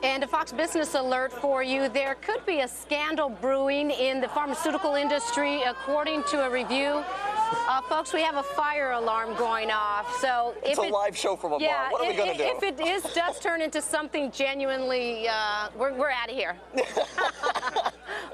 And a Fox Business alert for you. There could be a scandal brewing in the pharmaceutical industry, according to a review. Folks, we have a fire alarm going off. So it's a live show from a bar. What are we going to do? If it does turn into something genuinely, we're out of here.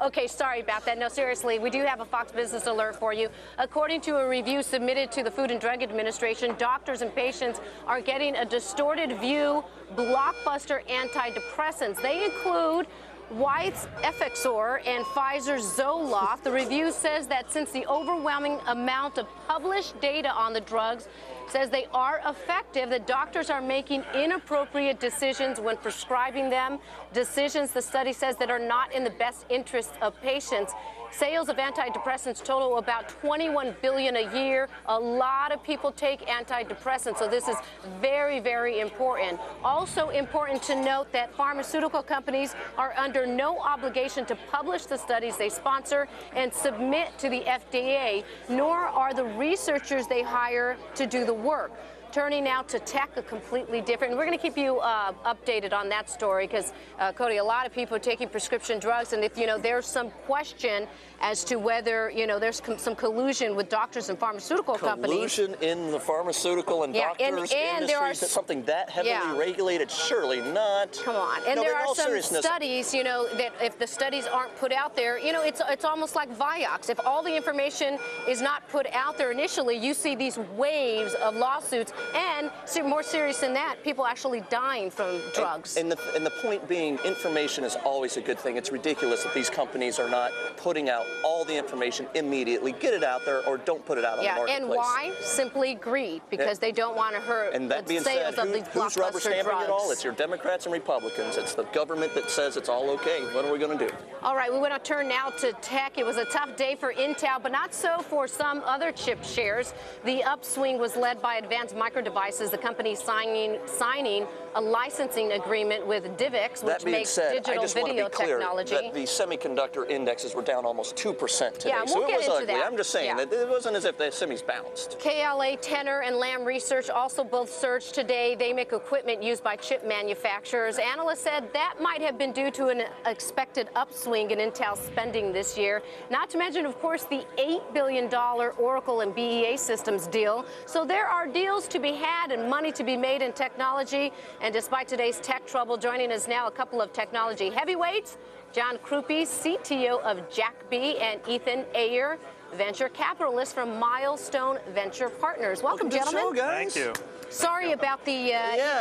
Okay, sorry about that. No, seriously, we do have a Fox Business alert for you. According to a review submitted to the Food and Drug Administration, doctors and patients are getting a distorted view blockbuster antidepressants. They include White's Effexor and Pfizer's Zoloft. The review says that since the overwhelming amount of published data on the drugs says they are effective, that doctors are making inappropriate decisions when prescribing them, decisions, the study says, that are not in the best interest of patients. Sales of antidepressants total about $21 billion a year. A lot of people take antidepressants, so this is very, very important. Also important to note that pharmaceutical companies are under no obligation to publish the studies they sponsor and submit to the FDA, nor are the researchers they hire to do the work. Turning now to tech, a completely different. We're going to keep you updated on that story because, Cody, a lot of people are taking prescription drugs, and if there's some question as to whether there's some collusion with doctors and pharmaceutical companies. Collusion in the pharmaceutical and doctors industries. There are something that heavily regulated? Surely not. Come on. And there are some studies, that if the studies aren't put out there, it's almost like Vioxx. If all the information is not put out there initially, you see these waves of lawsuits. And more serious than that, people actually dying from drugs. And the point being, information is always a good thing. It's ridiculous that these companies are not putting out all the information immediately. Get it out there or don't put it out on the marketplace. And why? Simply greed, because they don't want to hurt the sales of these who's rubber blockbuster stamping drugs. it all? It's your Democrats and Republicans. It's the government that says it's all okay. What are we going to do? All right, we want to turn now to tech. It was a tough day for Intel, but not so for some other chip shares. The upswing was led by Advanced Micro Devices, the company signing a licensing agreement with DivX, which makes digital video technology. That the semiconductor indexes were down almost 2% today. Yeah, we'll get into that. I'm just saying that it wasn't as if the semis bounced. KLA, Tenor, and Lam Research also both surged today. They make equipment used by chip manufacturers. Analysts said that might have been due to an expected upswing in Intel spending this year. Not to mention, of course, the $8 billion Oracle and BEA Systems deal. So there are deals to be had and money to be made in technology. And despite today's tech trouble, joining us now a couple of technology heavyweights, John Crupi, CTO of Jackbee, and Ethan Ayer, venture capitalist from Milestone Venture Partners. Welcome, gentlemen. To the show, guys. Thank you. Sorry about the,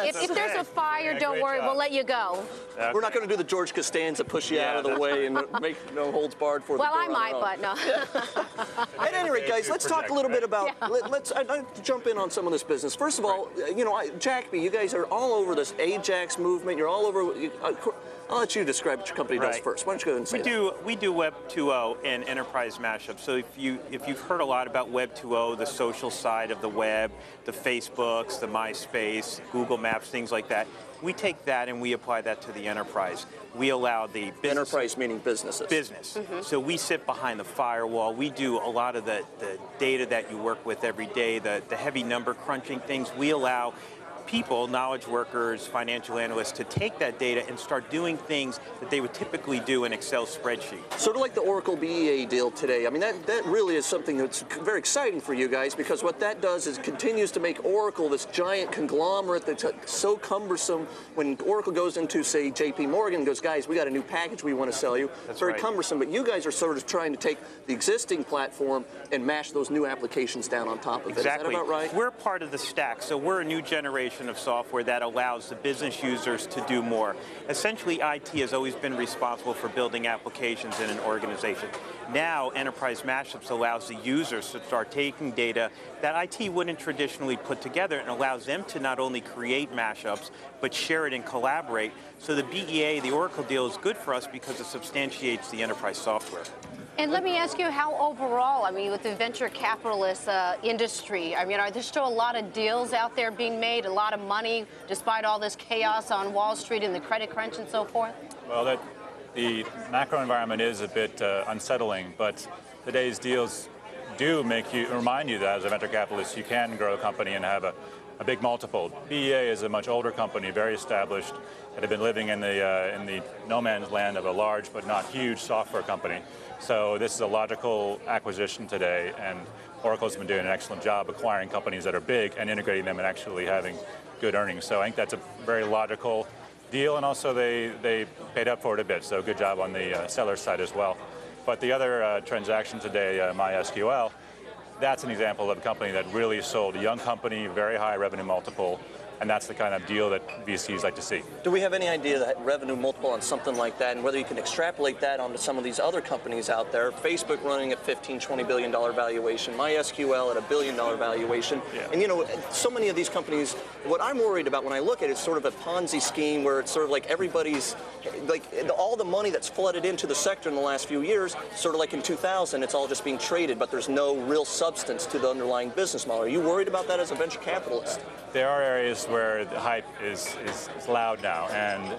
if there's a fire, don't worry, we'll let you go. Okay. We're not going to do the George Costanza, push you out of the way and make no holds barred for the door. Well, I might, but no. At any rate, guys, let's talk a little bit about, I'd like to jump in on some of this business. First of all, Jackbee, you guys are all over this Ajax movement. You're all over, I'll let you describe what your company does first. Why don't you go ahead and say that? We do Web 2.0 and enterprise mashup. So if you've heard a lot about Web 2.0, the social side of the web, the Facebooks, the MySpace, Google Maps, things like that, we take that and we apply that to the enterprise. We allow the business. Enterprise meaning businesses. Business. So we sit behind the firewall. We do a lot of the data that you work with every day, the heavy number crunching things. We allow people, knowledge workers, financial analysts, to take that data and start doing things that they would typically do in Excel spreadsheet. Sort of like the Oracle BEA deal today. I mean, that really is something that's very exciting for you guys, because what that does is continues to make Oracle this giant conglomerate that's so cumbersome. When Oracle goes into, say, JP Morgan and goes, guys, we got a new package we want to sell you. It's very cumbersome, but you guys are sort of trying to take the existing platform and mash those new applications down on top of it. Exactly. Is that about right? We're part of the stack, so we're a new generation of software that allows the business users to do more. Essentially, IT has always been responsible for building applications in an organization. Now, enterprise mashups allows the users to start taking data that IT wouldn't traditionally put together, and allows them to not only create mashups, but share it and collaborate. So the BEA, the Oracle deal, is good for us because it substantiates the enterprise software. And let me ask you, how overall, I mean, with the venture capitalist industry, I mean, are there still a lot of deals out there being made, a lot of money, despite all this chaos on Wall Street and the credit crunch and so forth? Well, the macro environment is a bit unsettling, but today's deals do remind you that as a venture capitalist, you can grow a company and have a big multiple. BEA is a much older company, very established, that had been living in the no man's land of a large but not huge software company. So this is a logical acquisition today, and Oracle's been doing an excellent job acquiring companies that are big and integrating them and actually having good earnings. So I think that's a very logical deal, and also they paid up for it a bit, so good job on the seller side as well. But the other transaction today, MySQL, that's an example of a company that really sold a young company, very high revenue multiple, and that's the kind of deal that VCs like to see. Do we have any idea that revenue multiple on something like that, and whether you can extrapolate that onto some of these other companies out there? Facebook running at $15, $20 billion valuation, MySQL at $1 billion valuation. Yeah. And you know, so many of these companies, what I'm worried about when I look at it is sort of a Ponzi scheme where it's sort of like everybody's, like all the money that's flooded into the sector in the last few years, sort of like in 2000, it's all just being traded, but there's no real substance to the underlying business model. Are you worried about that as a venture capitalist? There are areas where the hype is loud now, and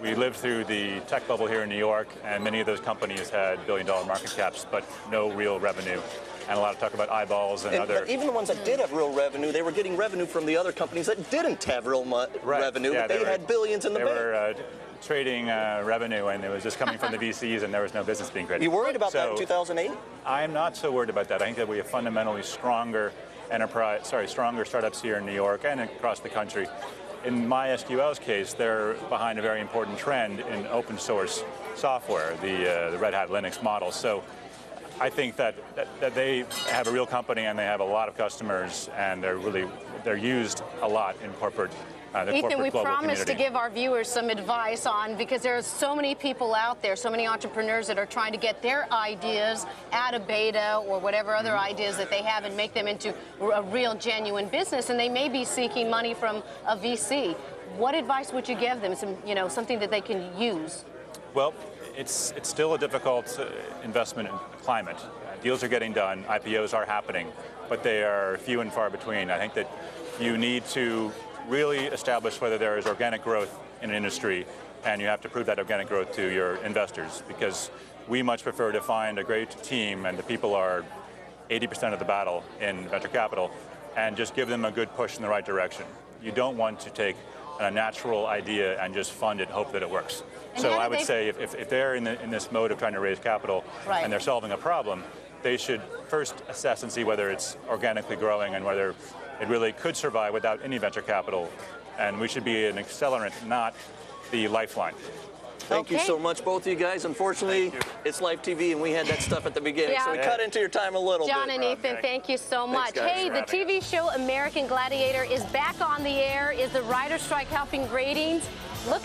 we lived through the tech bubble here in New York, and many of those companies had billion-dollar market caps, but no real revenue, and a lot of talk about eyeballs and other. But even the ones that did have real revenue, they were getting revenue from the other companies that didn't have real revenue, yeah, but they had billions in the bank. They were trading revenue, and it was just coming from the VCs, and there was no business being created. You worried about that in 2008? I'm not so worried about that. I think that we have fundamentally stronger startups here in New York and across the country. In MySQL's case, they're behind a very important trend in open source software, the Red Hat Linux model. So I think that they have a real company and they have a lot of customers, and they're used a lot in corporate. Ethan, we promised community. to give our viewers some advice on, because there are so many people out there, so many entrepreneurs that are trying to get their ideas out of beta or whatever other ideas that they have and make them into a real, genuine business, and they may be seeking money from a VC. What advice would you give them? Something that they can use? Well, it's still a difficult investment climate. Deals are getting done, IPOs are happening, but they are few and far between. I think that you need to really establish whether there is organic growth in an industry, and you have to prove that organic growth to your investors, because we much prefer to find a great team, and the people are 80% of the battle in venture capital, and just give them a good push in the right direction. You don't want to take a natural idea and just fund it, hope that it works. So I would say if they're in this mode of trying to raise capital, right, and they're solving a problem, they should first assess and see whether it's organically growing and whether it really could survive without any venture capital. And we should be an accelerant, not the lifeline. Thank you so much, both of you guys. Unfortunately, it's live TV, and we had that stuff at the beginning, so we cut into your time a little John bit. and Ethan, thank you so much. Thanks, hey, the TV show American Gladiator is back on the air. Is the writer's strike helping ratings? Look at